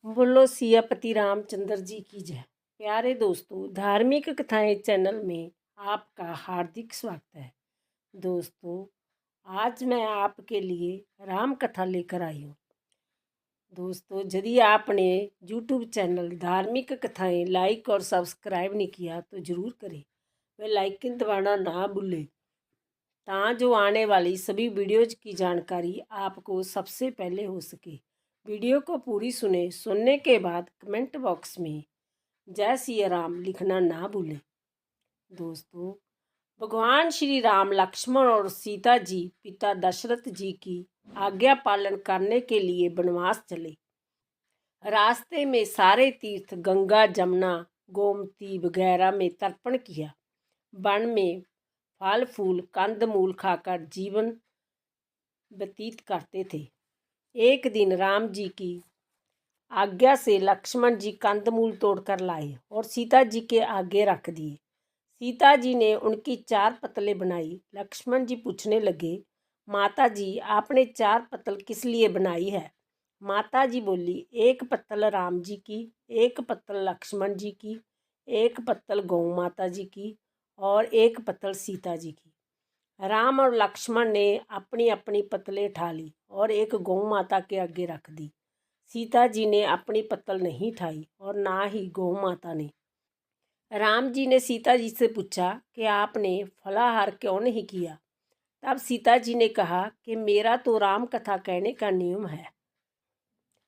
बोलो सियापति रामचंद्र जी की जय। प्यारे दोस्तों, धार्मिक कथाएं चैनल में आपका हार्दिक स्वागत है। दोस्तों, आज मैं आपके लिए राम कथा लेकर आई हूँ। दोस्तों, यदि आपने यूट्यूब चैनल धार्मिक कथाएं लाइक और सब्सक्राइब नहीं किया तो ज़रूर करें। वे लाइकन दबाना ना भूलें जो आने वाली सभी वीडियोज की जानकारी आपको सबसे पहले हो सके। वीडियो को पूरी सुनने के बाद कमेंट बॉक्स में जय सिया राम लिखना ना भूलें। दोस्तों, भगवान श्री राम लक्ष्मण और सीता जी पिता दशरथ जी की आज्ञा पालन करने के लिए वनवास चले। रास्ते में सारे तीर्थ गंगा, जमुना, गोमती वगैरह में तर्पण किया। वन में फल फूल कंद मूल खाकर जीवन व्यतीत करते थे। एक दिन राम जी की आज्ञा से लक्ष्मण जी कंदमूल तोड़कर लाए और सीता जी के आगे रख दिए। सीता जी ने उनकी 4 पतलें बनाई। लक्ष्मण जी पूछने लगे, माता जी आपने 4 पतल किस लिए बनाई है? माता जी बोली, एक पत्तल राम जी की, एक पत्तल लक्ष्मण जी की, एक पत्तल गौ माता जी की और एक पत्तल सीता जी की। राम और लक्ष्मण ने अपनी अपनी पतलें उठा ली और एक गौ माता के आगे रख दी। सीता जी ने अपनी पत्तल नहीं उठाई और ना ही गौ माता ने। राम जी ने सीता जी से पूछा कि आपने फलाहार क्यों नहीं किया? तब सीता जी ने कहा कि मेरा तो राम कथा कहने का नियम है।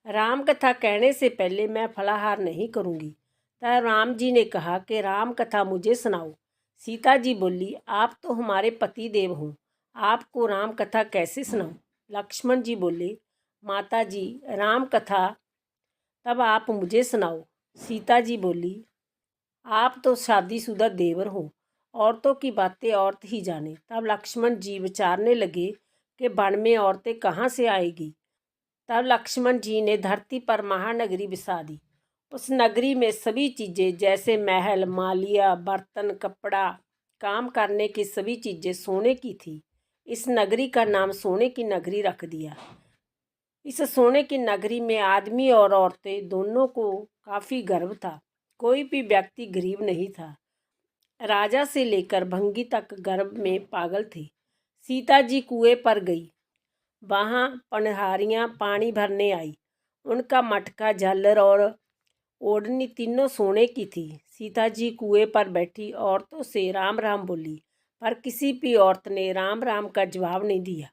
राम कथा कहने से पहले मैं फलाहार नहीं करूँगी। तब राम जी ने कहा कि राम कथा मुझे सुनाओ। सीता जी बोली, आप तो हमारे पति देव हो, आपको राम कथा कैसे सुनाऊं? लक्ष्मण जी बोले, माता जी राम कथा तब आप मुझे सुनाओ। सीता जी बोली, आप तो शादीशुदा देवर हो, औरतों की बातें औरत ही जाने। तब लक्ष्मण जी विचारने लगे कि वन में औरतें कहाँ से आएगी। तब लक्ष्मण जी ने धरती पर महानगरी बसा दी। उस नगरी में सभी चीज़ें जैसे महल, मालिया, बर्तन, कपड़ा, काम करने की सभी चीज़ें सोने की थी। इस नगरी का नाम सोने की नगरी रख दिया। इस सोने की नगरी में आदमी और औरतें दोनों को काफ़ी गर्व था। कोई भी व्यक्ति गरीब नहीं था। राजा से लेकर भंगी तक गर्भ में पागल थे। सीता जी कुएं पर गई। वहाँ पनहारियाँ पानी भरने आई। उनका मटका, झालर और ओढ़नी तीनों सोने की थी। सीता जी कुएं पर बैठी औरतों से राम राम बोली, पर किसी भी औरत ने राम राम का जवाब नहीं दिया,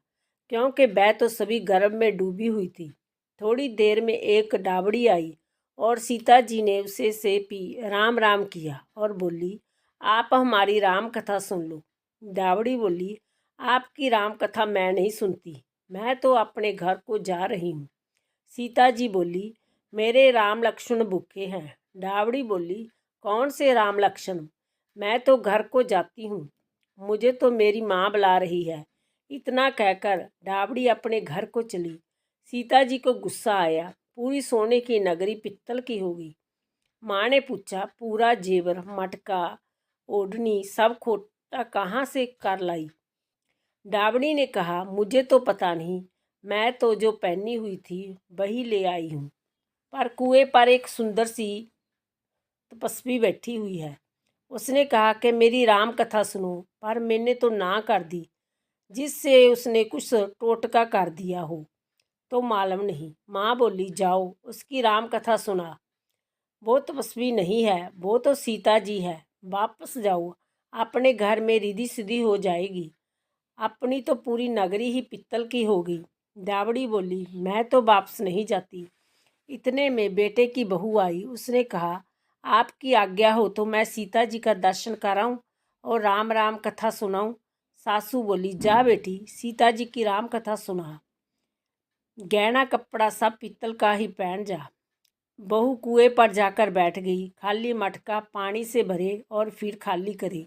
क्योंकि वह तो सभी गर्भ में डूबी हुई थी। थोड़ी देर में एक डावड़ी आई और सीता जी ने उसे से भी राम राम किया और बोली, आप हमारी राम कथा सुन लो। डावड़ी बोली, आपकी राम कथा मैं नहीं सुनती, मैं तो अपने घर को जा रही हूँ। सीता जी बोली, मेरे राम लक्ष्मण भूखे हैं। डावड़ी बोली, कौन से राम लक्ष्मण? मैं तो घर को जाती हूँ, मुझे तो मेरी माँ बुला रही है। इतना कहकर डावड़ी अपने घर को चली। सीता जी को गुस्सा आया। पूरी सोने की नगरी पित्तल की होगी। माँ ने पूछा, पूरा जेवर, मटका, ओढ़नी सब खोटा कहाँ से कर लाई? डावड़ी ने कहा, मुझे तो पता नहीं, मैं तो जो पहनी हुई थी वही ले आई हूँ। पर कुएं पर एक सुंदर सी तपस्वी बैठी हुई है। उसने कहा कि मेरी राम कथा सुनो, पर मैंने तो ना कर दी। जिससे उसने कुछ टोटका कर दिया हो तो मालूम नहीं। माँ बोली, जाओ उसकी राम कथा सुना। वो तपस्वी नहीं है, वो तो सीता जी है। वापस जाओ, अपने घर में रिद्धि सिद्धि हो जाएगी। अपनी तो पूरी नगरी ही पित्तल की होगी। डावड़ी बोली, मैं तो वापस नहीं जाती। इतने में बेटे की बहू आई। उसने कहा, आपकी आज्ञा हो तो मैं सीता जी का दर्शन कराऊं और राम राम कथा सुनाऊं। सासू बोली, जा बेटी, सीता जी की राम कथा सुना। गहना कपड़ा सब पीतल का ही पहन जा। बहू कुएं पर जाकर बैठ गई। खाली मटका पानी से भरे और फिर खाली करे।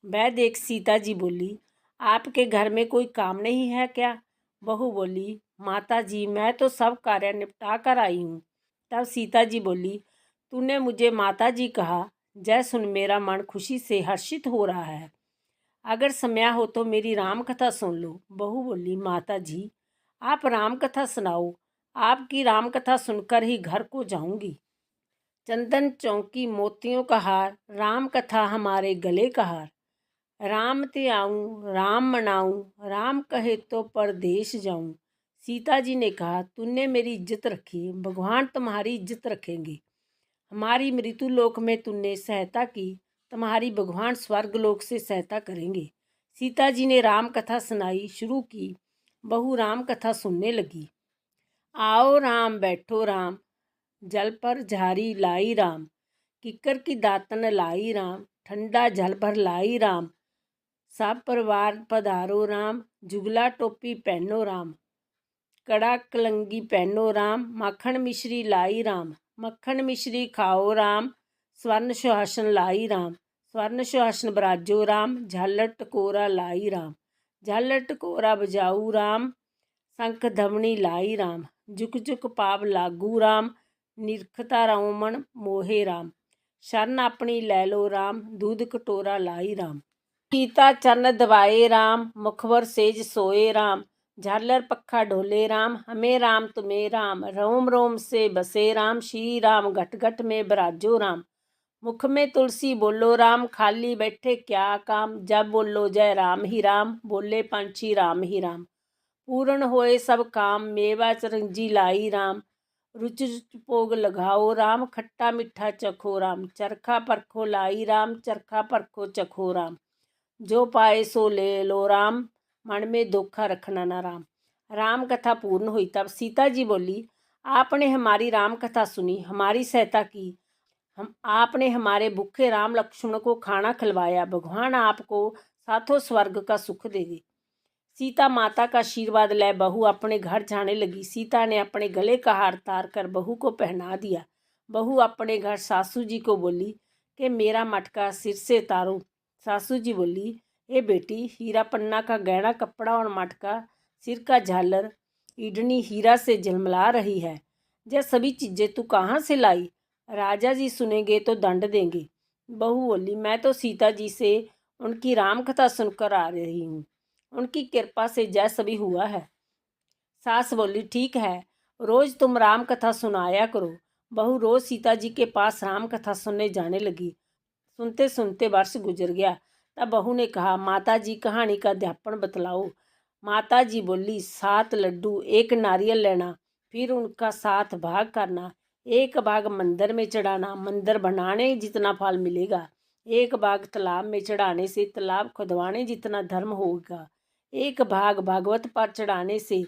वह देख सीता जी बोली, आपके घर में कोई काम नहीं है क्या? बहू बोली, माता जी मैं तो सब कार्य निपटा कर आई हूँ। तब सीता जी बोली, तूने मुझे माता जी कहा, जय सुन मेरा मन खुशी से हर्षित हो रहा है। अगर समय हो तो मेरी राम कथा सुन लो। बहू बोली, माता जी आप राम कथा सुनाओ, आपकी राम कथा सुनकर ही घर को जाऊंगी। चंदन चौकी मोतियों का हार, राम कथा हमारे गले का हार। राम ते आऊं, राम मनाऊं, राम कहे तो परदेश जाऊं। सीता जी ने कहा, तूने मेरी इज्जत रखी, भगवान तुम्हारी इज्जत रखेंगे। हमारी मृत्यु लोक में तूने सहायता की, तुम्हारी भगवान स्वर्ग लोक से सहायता करेंगे। सीता जी ने राम कथा सुनाई शुरू की। बहू राम कथा सुनने लगी। आओ राम बैठो राम, जल पर झारी लाई राम, किकर की दातन लाई राम, ठंडा जल भर लाई राम। सब परिवार पधारो राम, जुगला टोपी पहनो राम, कड़ा कलंगी पहनो राम, मक्खन मिश्री लाई राम, मक्खन मिश्री खाओ राम, स्वर्ण सुहासन लाई राम, स्वर्ण सुहासन बराजो राम, झालर टकोरा लाई राम, झालर टकोरा बजाऊ राम, शंख धवनी लाई राम, जुक जुक पाप लागू राम, निरखता रोमन मोहे राम, शरण अपनी लै लो राम, दूध कटोरा लाई राम। सीता चरण दबाए राम, मुखबर सेज सोए राम, झालर पक्खा ढोले राम, हमें राम तुम्हें राम, रोम रोम से बसे राम, श्री राम घट घट में बराजो राम। मुख में तुलसी बोलो राम, खाली बैठे क्या काम, जब बोलो जय राम ही राम, बोले पंछी राम ही राम। पूर्ण होए सब काम, मेवा चिरंजी लाई राम, रुच रुच भोग लगाओ राम, खट्टा मीठा चखो राम, चरखा परखो लाई राम, चरखा परखो चखो राम। जो पाए सो ले लो राम, मन में धोखा रखना ना राम। राम कथा पूर्ण हुई। तब सीता जी बोली, आपने हमारी राम कथा सुनी, हमारी सहायता की, हम आपने हमारे भूखे राम लक्ष्मण को खाना खिलवाया, भगवान आपको साथों स्वर्ग का सुख देगी। सीता माता का आशीर्वाद ले बहू अपने घर जाने लगी। सीता ने अपने गले का हार तार कर बहू को पहना दिया। बहू अपने घर सासू जी को बोली कि मेरा मटका सिर से तारो। सासू जी बोली, ए बेटी, हीरा पन्ना का गहना कपड़ा और मटका, सिर का झालर, ईडनी हीरा से झलमला रही है, यह सभी चीज़ें तू कहाँ से लाई? राजा जी सुनेंगे तो दंड देंगे। बहू बोली, मैं तो सीता जी से उनकी राम कथा सुनकर आ रही हूँ, उनकी कृपा से जय सभी हुआ है। सास बोली, ठीक है, रोज तुम राम कथा सुनाया करो। बहू रोज सीता जी के पास राम कथा सुनने जाने लगी। सुनते सुनते वर्ष गुजर गया। तब बहू ने कहा, माता जी कहानी का अध्यापन बतलाओ। माता जी बोली, 7 लड्डू, 1 नारियल लेना, फिर उनका 7 भाग करना, 1 भाग मंदिर में चढ़ाना, मंदिर बनाने जितना फल मिलेगा, 1 भाग तालाब में चढ़ाने से तालाब खुदवाने जितना धर्म होगा, 1 भाग भागवत पर चढ़ाने से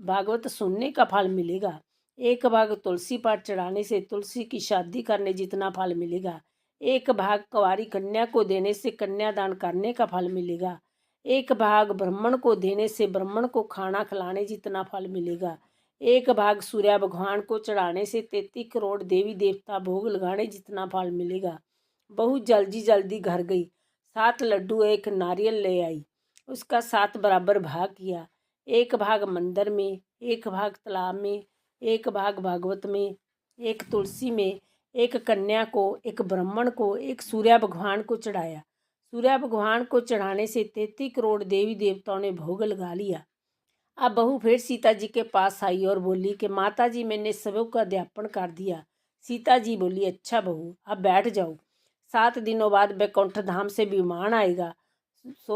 भागवत सुनने का फल मिलेगा, 1 भाग तुलसी पर चढ़ाने से तुलसी की शादी करने जितना फल मिलेगा, 1 भाग कुंवारी कन्या को देने से कन्यादान करने का फल मिलेगा, 1 भाग ब्राह्मण को देने से ब्राह्मण को खाना खिलाने जितना फल मिलेगा, 1 भाग सूर्य भगवान को चढ़ाने से 33 करोड़ देवी देवता भोग लगाने जितना फल मिलेगा। बहू जल्दी जल्दी घर गई, 7 लड्डू 1 नारियल ले आई, उसका 7 बराबर भाग किया, 1 भाग मंदिर में, 1 भाग तालाब में, 1 भाग भागवत में, 1 तुलसी में, 1 कन्या को, 1 ब्राह्मण को, 1 सूर्य भगवान को चढ़ाया। सूर्य भगवान को चढ़ाने से 33 करोड़ देवी देवताओं ने भोग लगा लिया। अब बहू फिर सीता जी के पास आई और बोली कि माता जी, मैंने सबों का अध्यापन कर दिया। सीता जी बोली, अच्छा बहू, अब बैठ जाओ, 7 दिनों बाद बैकुंठ धाम से विमान आएगा।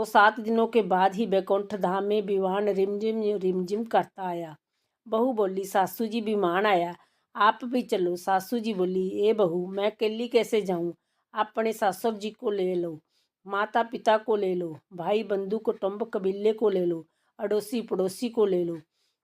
7 दिनों के बाद ही बैकुंठ धाम में विमान रिमझिम करता आया। बहू बोली, सासू जी विमान आया, आप भी चलो। सासू जी बोली, ए बहू, मैं अकेली कैसे जाऊं? अपने ससुर जी को ले लो, माता पिता को ले लो, भाई बंधु कुटुंब कबीले को ले लो, अड़ोसी पड़ोसी को ले लो।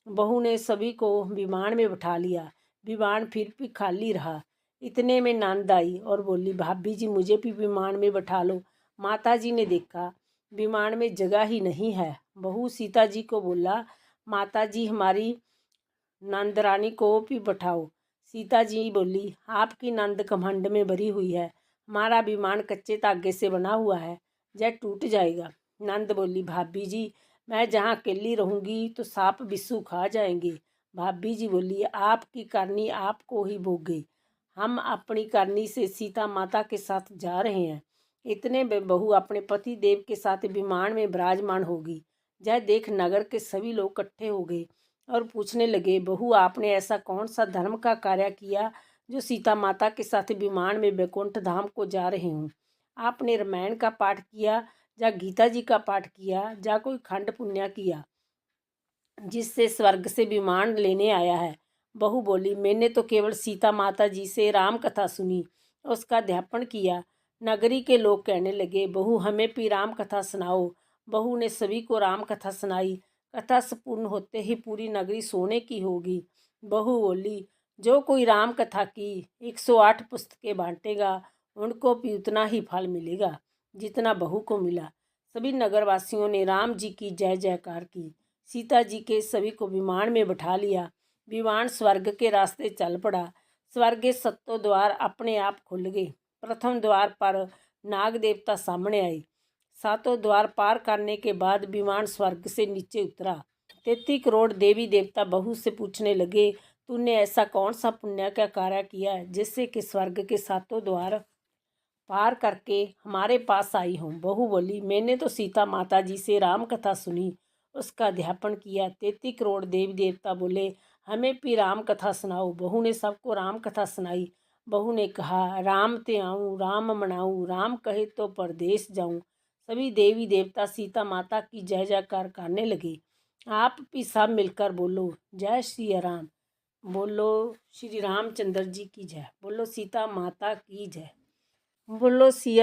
बहू ने सभी को विमान में बिठा लिया। विमान फिर भी खाली रहा। इतने में नंद आई और बोली, भाभी जी, मुझे भी विमान में बैठा लो। माता जी ने देखा विमान में जगह ही नहीं है। बहू सीता जी को बोला, माता जी, हमारी नंद रानी को भी बैठाओ। सीता जी बोली, आपकी नंद घमंड में भरी हुई है, हमारा विमान कच्चे धागे से बना हुआ है, यह टूट जाएगा। नंद बोली, भाभी जी, मैं जहाँ अकेली रहूँगी तो सांप बिच्छू खा जाएंगे। भाभी जी बोली, आपकी करनी आपको ही भोगे, हम अपनी करनी से सीता माता के साथ जा रहे हैं। इतने में बहू अपने पति देव के साथ विमान में विराजमान होगी। यह देख नगर के सभी लोग इकट्ठे हो गए। और पूछने लगे, बहू आपने ऐसा कौन सा धर्म का कार्य किया जो सीता माता के साथ विमान में वैकुंठ धाम को जा रहे हूँ। आपने रामायण का पाठ किया या गीता जी का पाठ किया या कोई खंड पुण्य किया जिससे स्वर्ग से विमान लेने आया है। बहू बोली, मैंने तो केवल सीता माता जी से राम कथा सुनी, उसका अध्यापन किया। नगरी के लोग कहने लगे, बहू हमें भी राम कथा सुनाओ। बहू ने सभी को राम कथा सुनाई। कथा संपूर्ण होते ही पूरी नगरी सोने की होगी। बहू बोली, जो कोई राम कथा की 108 पुस्तकें बांटेगा उनको भी उतना ही फल मिलेगा जितना बहू को मिला। सभी नगरवासियों ने राम जी की जय जयकार की। सीता जी के सभी को विमान में बैठा लिया। विमान स्वर्ग के रास्ते चल पड़ा। स्वर्ग के सत्तों द्वार अपने आप खुल गए। प्रथम द्वार पर नाग देवता सामने आए। सातों द्वार पार करने के बाद विमान स्वर्ग से नीचे उतरा। 33 करोड़ देवी देवता बहू से पूछने लगे, तूने ऐसा कौन सा पुण्य का कार्य किया है जिससे कि स्वर्ग के सातों द्वार पार करके हमारे पास आई हूँ। बहू बोली, मैंने तो सीता माता जी से राम कथा सुनी, उसका अध्यापन किया। 33 करोड़ देवी देवता बोले, हमें भी राम कथा सुनाओ। बहू ने सबको राम कथा सुनाई। बहू ने कहा, राम ते आऊँ राम मनाऊँ, राम कहे तो परदेश जाऊँ। सभी देवी देवता सीता माता की जय जयकार करने लगे। आप भी सब मिलकर बोलो, जय श्री राम। बोलो श्री रामचंद्र जी की जय। बोलो सीता माता की जय। बोलो सिया